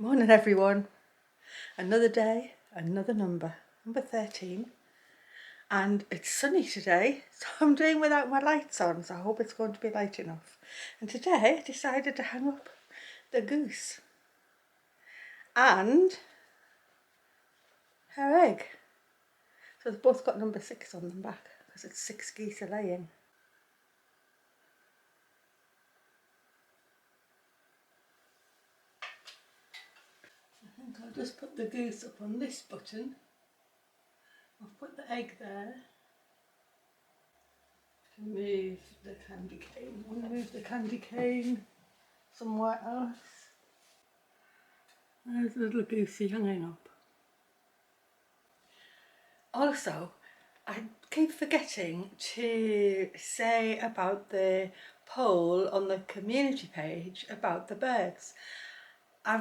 Morning everyone. Another day, another number 13. And it's sunny today, so I'm doing without my lights on, so I hope it's going to be light enough. And today I decided to hang up the goose and her egg. So they've both got number 6 on them back, because it's 6 geese are laying. I think I'll just put the goose up on this button. I'll put the egg there. Move the candy cane. I want to move the candy cane somewhere else. There's a little goosey hanging up. Also, I keep forgetting to say about the poll on the community page about the birds. I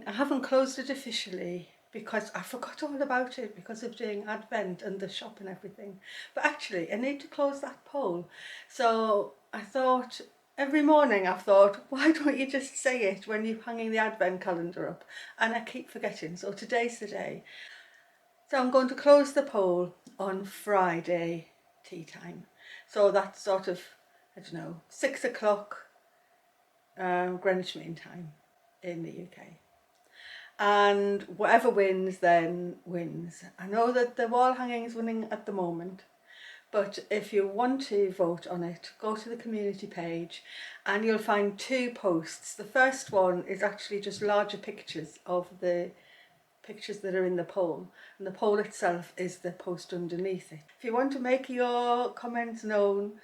haven't closed it officially because I forgot all about it because of doing Advent and the shop and everything. But actually, I need to close that poll. So I thought, every morning I've thought, why don't you just say it when you're hanging the Advent calendar up? And I keep forgetting, so today's the day. So I'm going to close the poll on Friday tea time. So that's sort of, 6 o'clock Greenwich Mean Time in the UK. And whatever wins then wins. I know that the wall hanging is winning at the moment, but if you want to vote on it, go to the community page and you'll find 2 posts. The first one is actually just larger pictures of the pictures that are in the poll, and the poll itself is the post underneath it. If you want to make your comments known,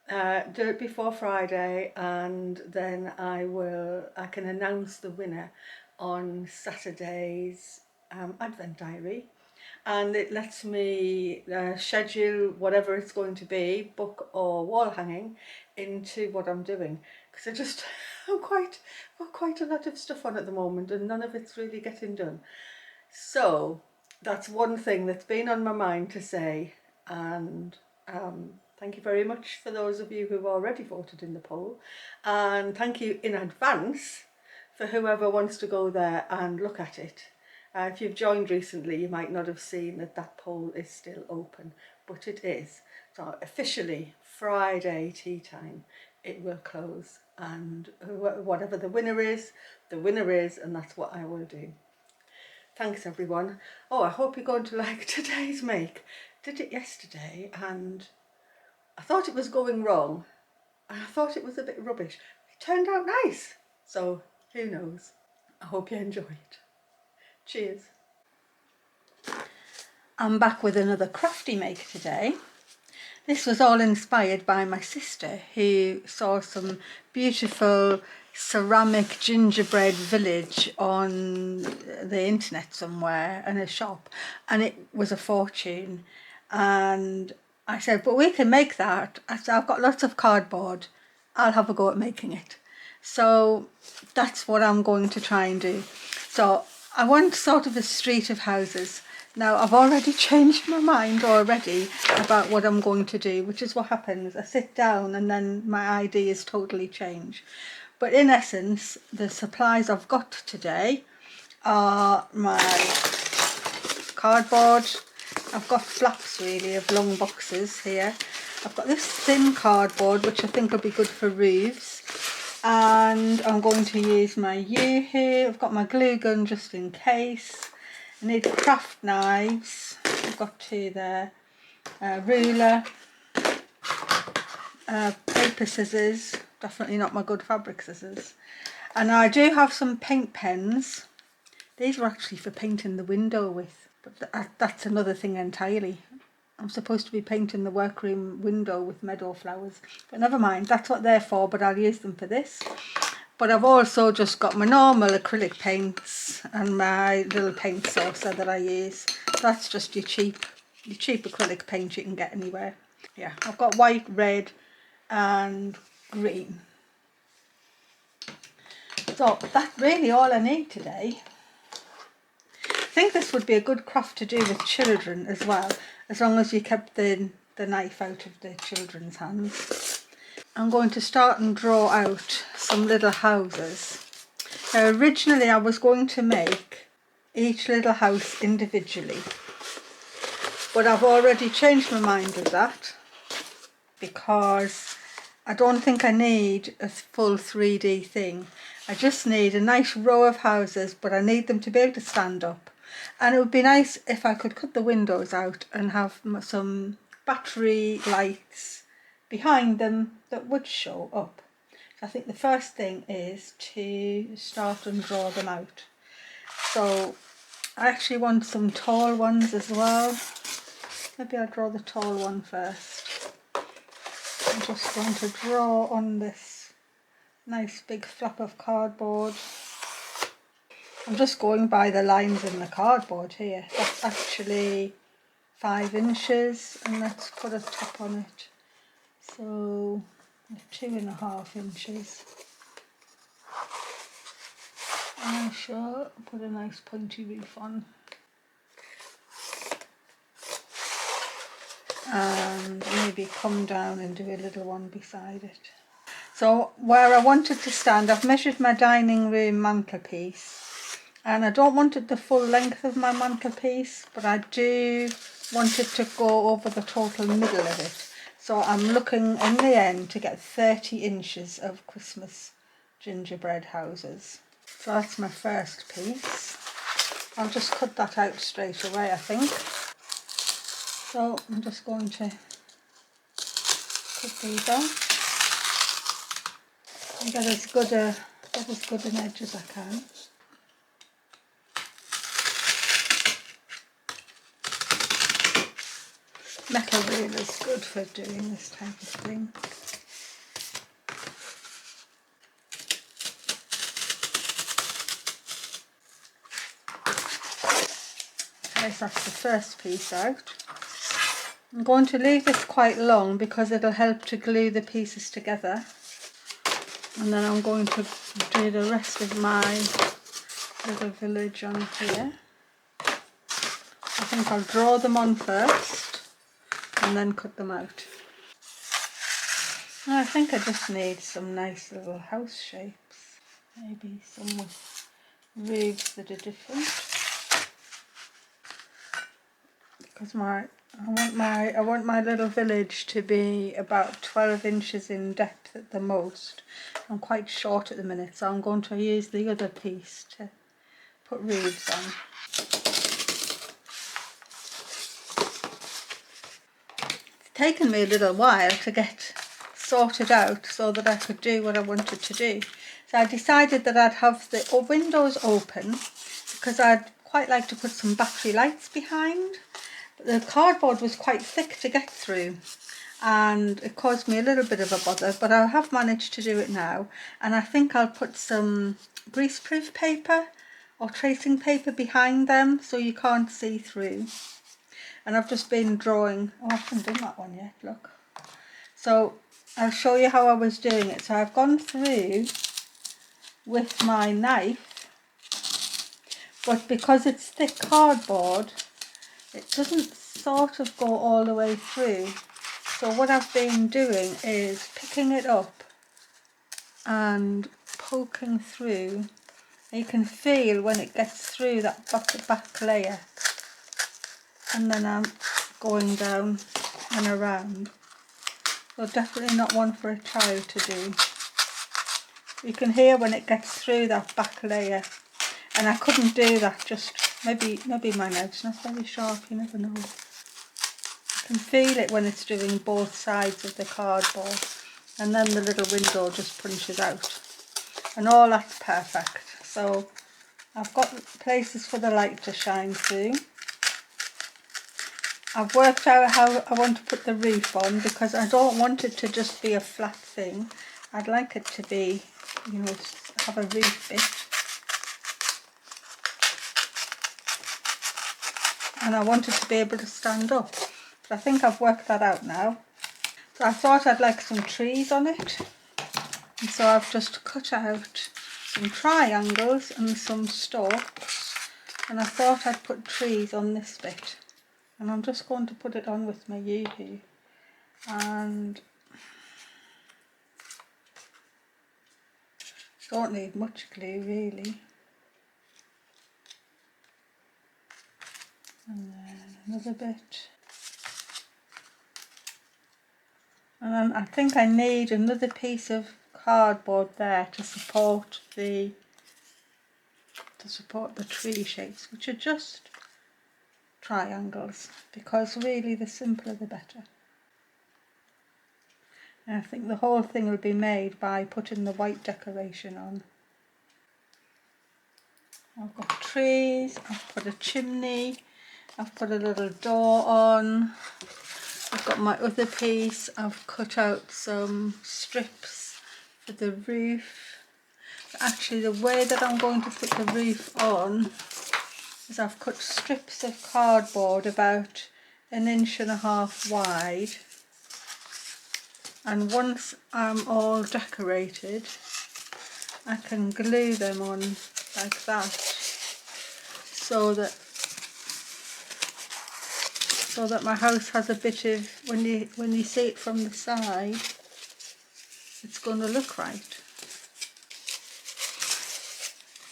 do it before Friday, and then I can announce the winner on Saturday's Advent Diary, and it lets me schedule whatever it's going to be, book or wall hanging, into what I'm doing, because I've got quite a lot of stuff on at the moment and none of it's really getting done. So that's one thing that's been on my mind to say, and thank you very much for those of you who've already voted in the poll, and thank you in advance for whoever wants to go there and look at it. If you've joined recently, you might not have seen that poll is still open, but it is. So officially Friday tea time it will close, and whatever the winner is, and that's what I will do. Thanks everyone. Oh, I hope you're going to like today's make. Did it yesterday and I thought it was going wrong. I thought it was a bit rubbish. It turned out nice. So who knows? I hope you enjoy it. Cheers. I'm back with another crafty make today. This was all inspired by my sister, who saw some beautiful ceramic gingerbread village on the internet somewhere in a shop, and it was a fortune. And I said, but we can make that. I said, I've got lots of cardboard, I'll have a go at making it. So that's what I'm going to try and do. So I want sort of a street of houses. Now I've already changed my mind already about what I'm going to do, which is what happens. I sit down and then my ideas totally change. But in essence, the supplies I've got today are my cardboard. I've got flaps really of long boxes here. I've got this thin cardboard, which I think will be good for roofs. And I'm going to use my Yoo-hoo. I've got my glue gun just in case. I need craft knives. I've got 2 there. Ruler. Paper scissors. Definitely not my good fabric scissors. And I do have some paint pens. These were actually for painting the window with, but that's another thing entirely. I'm supposed to be painting the workroom window with meadow flowers, but never mind, that's what they're for, but I'll use them for this. But I've also just got my normal acrylic paints and my little paint saucer that I use. That's just your cheap acrylic paint you can get anywhere. Yeah, I've got white, red and green. So that's really all I need today. I think this would be a good craft to do with children as well, as long as you kept the knife out of the children's hands. I'm going to start and draw out some little houses. Originally I was going to make each little house individually, but I've already changed my mind with that because I don't think I need a full 3D thing. I just need a nice row of houses, but I need them to be able to stand up. And it would be nice if I could cut the windows out and have some battery lights behind them that would show up. So I think the first thing is to start and draw them out. So I actually want some tall ones as well. Maybe I'll draw the tall one first. I'm just going to draw on this nice big flap of cardboard. I'm just going by the lines in the cardboard here. That's actually 5 inches, and let's put a top on it. So 2.5 inches. And I shall put a nice pointy roof on. And maybe come down and do a little one beside it. So where I want it to stand, I've measured my dining room mantelpiece. And I don't want it the full length of my mantelpiece, but I do want it to go over the total middle of it. So I'm looking in the end to get 30 inches of Christmas gingerbread houses. So that's my first piece. I'll just cut that out straight away, I think. So I'm just going to cut these out and get as good an edge as I can. Metal reel is good for doing this type of thing. Okay, so that's the first piece out. I'm going to leave this quite long because it'll help to glue the pieces together. And then I'm going to do the rest of my little village on here. I think I'll draw them on first and then cut them out. And I think I just need some nice little house shapes, maybe some with roofs that are different, because I want my little village to be about 12 inches in depth at the most. I'm quite short at the minute, so I'm going to use the other piece to put roofs on. Taken me a little while to get sorted out so that I could do what I wanted to do. So I decided that I'd have the windows open because I'd quite like to put some battery lights behind. But the cardboard was quite thick to get through and it caused me a little bit of a bother, but I have managed to do it now, and I think I'll put some greaseproof paper or tracing paper behind them so you can't see through. And I've just been drawing, oh I haven't done that one yet, look. So I'll show you how I was doing it. So I've gone through with my knife, but because it's thick cardboard, it doesn't sort of go all the way through. So what I've been doing is picking it up and poking through. You can feel when it gets through that back layer. And then I'm going down and around. So definitely not one for a child to do. You can hear when it gets through that back layer. And I couldn't do that, just maybe my knife's not very sharp, you never know. You can feel it when it's doing both sides of the cardboard. And then the little window just punches out. And all that's perfect. So I've got places for the light to shine through. I've worked out how I want to put the roof on because I don't want it to just be a flat thing. I'd like it to be, you know, have a roof bit. And I want it to be able to stand up. But I think I've worked that out now. So I thought I'd like some trees on it. And so I've just cut out some triangles and some stalks. And I thought I'd put trees on this bit. And I'm just going to put it on with my yoo-hoo. And Don't need much glue really. And then another bit. And then I think I need another piece of cardboard there to support the tree shapes, which are just triangles, because really the simpler the better. And I think the whole thing will be made by putting the white decoration on. I've got trees, I've put a chimney, I've put a little door on, I've got my other piece, I've cut out some strips for the roof. Actually, the way that I'm going to put the roof on is I've cut strips of cardboard about 1.5 inches wide, and once I'm all decorated I can glue them on like that, so that my house has a bit of, when you see it from the side, it's going to look right.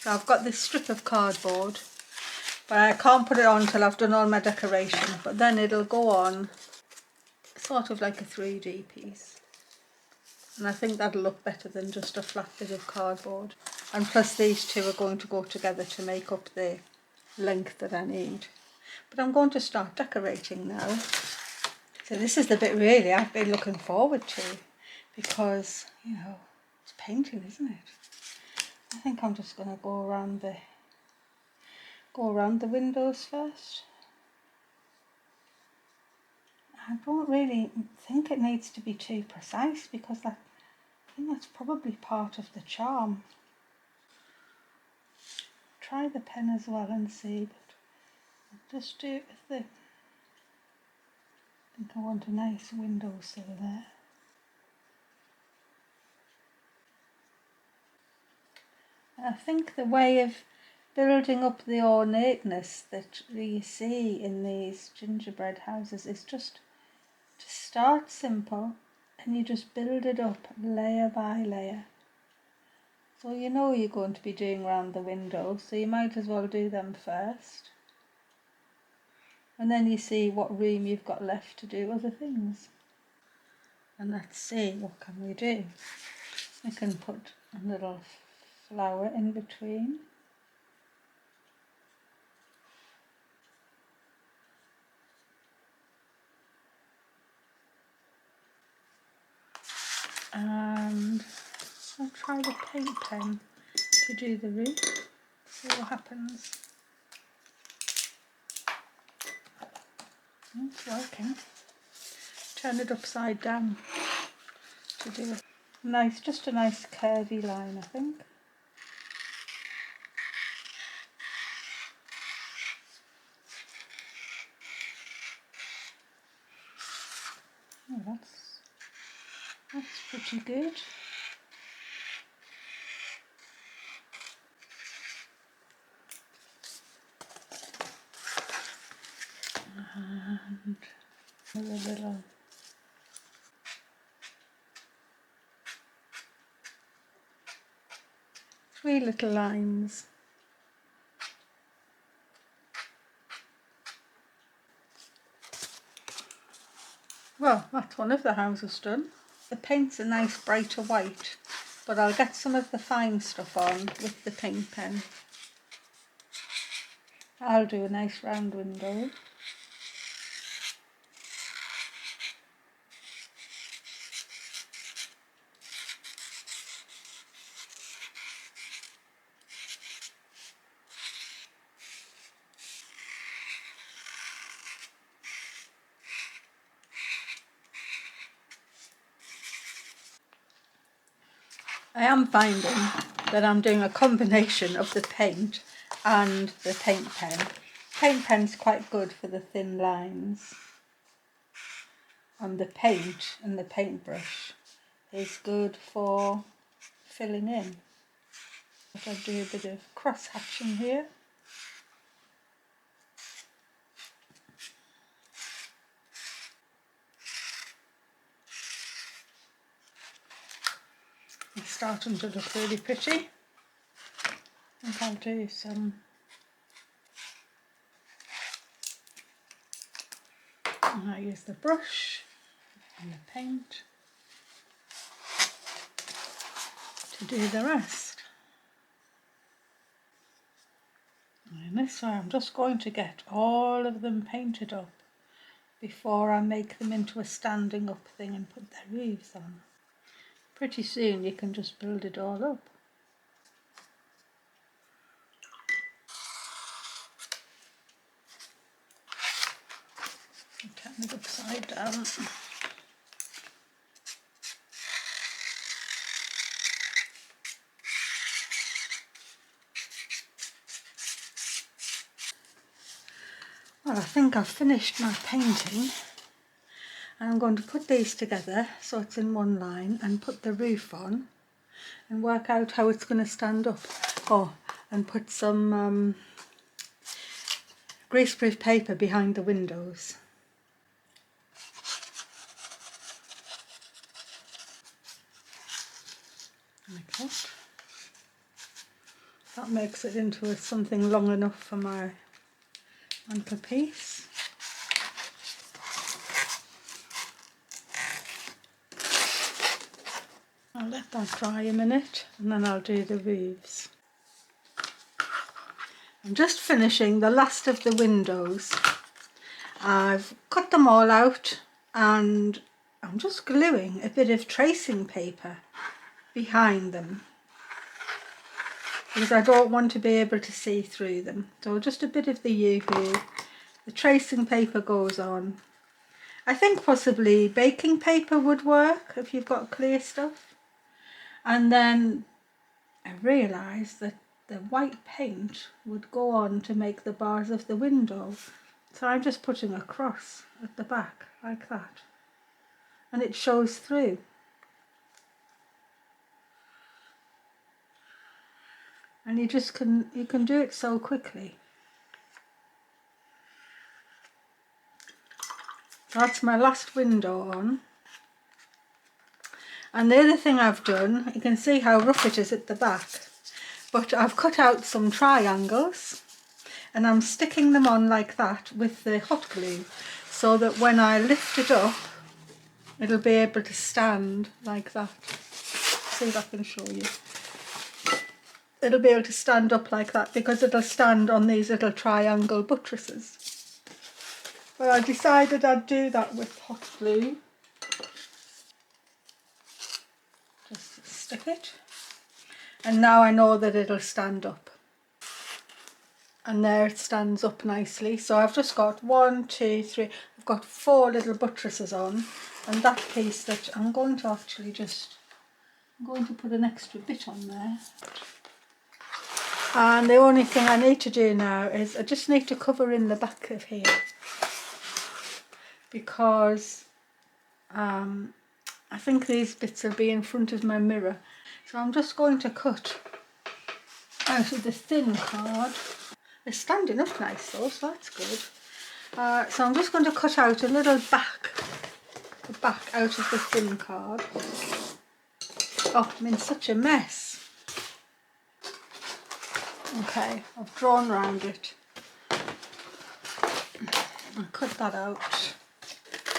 So I've got this strip of cardboard, but I can't put it on until I've done all my decoration, but then it'll go on sort of like a 3D piece, and I think that'll look better than just a flat bit of cardboard. And plus these two are going to go together to make up the length that I need. But I'm going to start decorating now. So this is the bit really I've been looking forward to, because, you know, it's painting, isn't it? I think I'm just going to go around the windows first. I don't really think it needs to be too precise, because I think that's probably part of the charm. Try the pen as well and see, but I'll just do it with the, I think I want a nice windowsill there. I think the way of building up the ornateness that you see in these gingerbread houses is just to start simple, and you just build it up layer by layer. So you know you're going to be doing round the windows, so you might as well do them first. And then you see what room you've got left to do other things. And let's see, what can we do? I can put a little flower in between. And I'll try the paint pen to do the roof, see what happens. It's working. Turn it upside down to do it. Nice, just a nice curvy line, I think. Oh, that's pretty good. And a little. Three little lines. Well, that's one of the houses done. The paint's a nice brighter white, but I'll get some of the fine stuff on with the paint pen. I'll do a nice round window. I am finding that I'm doing a combination of the paint and the paint pen. Paint pen's quite good for the thin lines, and the paint and the paintbrush is good for filling in. I'll do a bit of cross hatching here. starting to look really pretty. I think I'll do some and I use the brush and the paint to do the rest. And this way I'm just going to get all of them painted up before I make them into a standing up thing and put their roofs on. Pretty soon you can just build it all up. Turn it upside down. Well, I think I've finished my painting, and I'm going to put these together so it's in one line and put the roof on and work out how it's going to stand up. Oh, and put some greaseproof paper behind the windows. Like that. That makes it into something long enough for my mantelpiece. I'll let that dry a minute and then I'll do the roofs. I'm just finishing the last of the windows. I've cut them all out and I'm just gluing a bit of tracing paper behind them because I don't want to be able to see through them. So just a bit of the UV, the tracing paper goes on. I think possibly baking paper would work if you've got clear stuff. And then I realised that the white paint would go on to make the bars of the window. So I'm just putting a cross at the back like that. And it shows through. And you can do it so quickly. That's my last window on. And the other thing I've done, you can see how rough it is at the back, but I've cut out some triangles and I'm sticking them on like that with the hot glue so that when I lift it up it'll be able to stand like that. See if I can show you. It'll be able to stand up like that because it'll stand on these little triangle buttresses. Well, I decided I'd do that with hot glue. Just stick it. And now I know that it'll stand up. And there it stands up nicely. So I've just got 1, 2, 3, I've got 4 little buttresses on. And that piece that I'm going to actually I'm going to put an extra bit on there. And the only thing I need to do now is I just need to cover in the back of here. Because I think these bits will be in front of my mirror. So I'm just going to cut out of the thin card. It's standing up nice though, so that's good. So I'm just going to cut out a little the back out of the thin card. Oh, I'm in such a mess. Okay, I've drawn round it. I'll cut that out.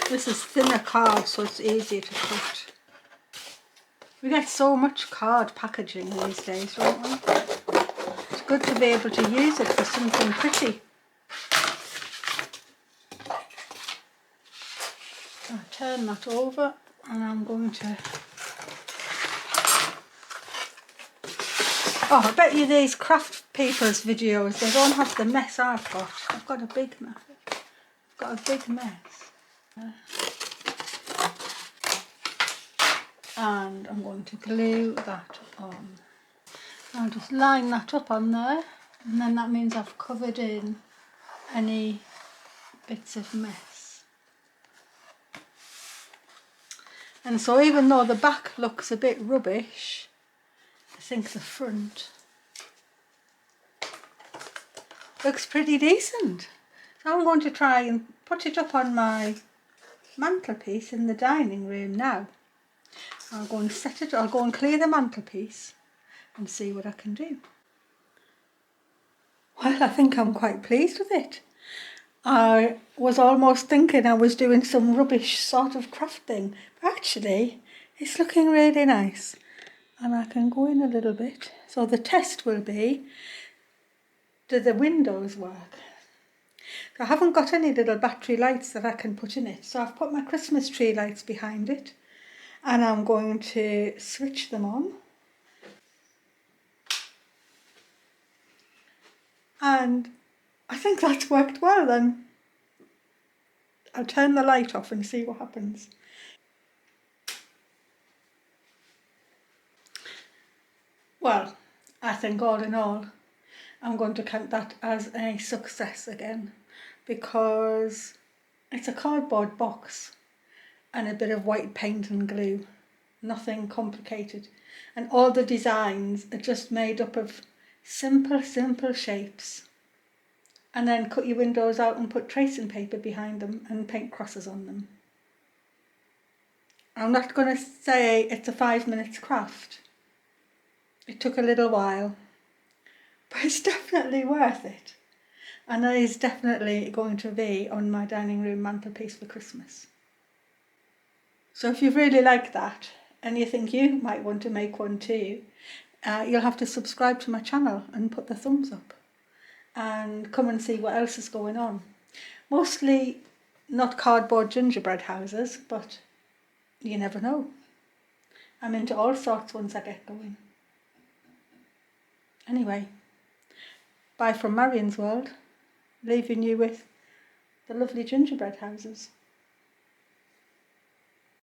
This is thinner card, so it's easier to cut. We get so much card packaging these days, don't we? It's good to be able to use it for something pretty. I'll turn that over and I'm going to... Oh, I bet you these craft people's videos, they don't have the mess I've got. I've got a big mess. I've got a big mess. And I'm going to glue that on. I'll just line that up on there, and then that means I've covered in any bits of mess. And so even though the back looks a bit rubbish, I think the front looks pretty decent. So I'm going to try and put it up on my mantelpiece in the dining room now. I'll go and set it, I'll go and clear the mantelpiece and see what I can do. Well, I think I'm quite pleased with it. I was almost thinking I was doing some rubbish sort of craft thing, but actually it's looking really nice. And I can go in a little bit. So the test will be, do the windows work? So I haven't got any little battery lights that I can put in it. So I've put my Christmas tree lights behind it and I'm going to switch them on. And I think that's worked well then. I'll turn the light off and see what happens. Well, I think all in all, I'm going to count that as a success again, because it's a cardboard box and a bit of white paint and glue, nothing complicated. And all the designs are just made up of simple shapes. And then cut your windows out and put tracing paper behind them and paint crosses on them. I'm not going to say it's a 5 minutes craft. It took a little while, but it's definitely worth it. And that is definitely going to be on my dining room mantelpiece for Christmas. So if you really like that and you think you might want to make one too, you'll have to subscribe to my channel and put the thumbs up and come and see what else is going on. Mostly not cardboard gingerbread houses, but you never know. I'm into all sorts once I get going. Anyway, bye from Marion's World, leaving you with the lovely gingerbread houses.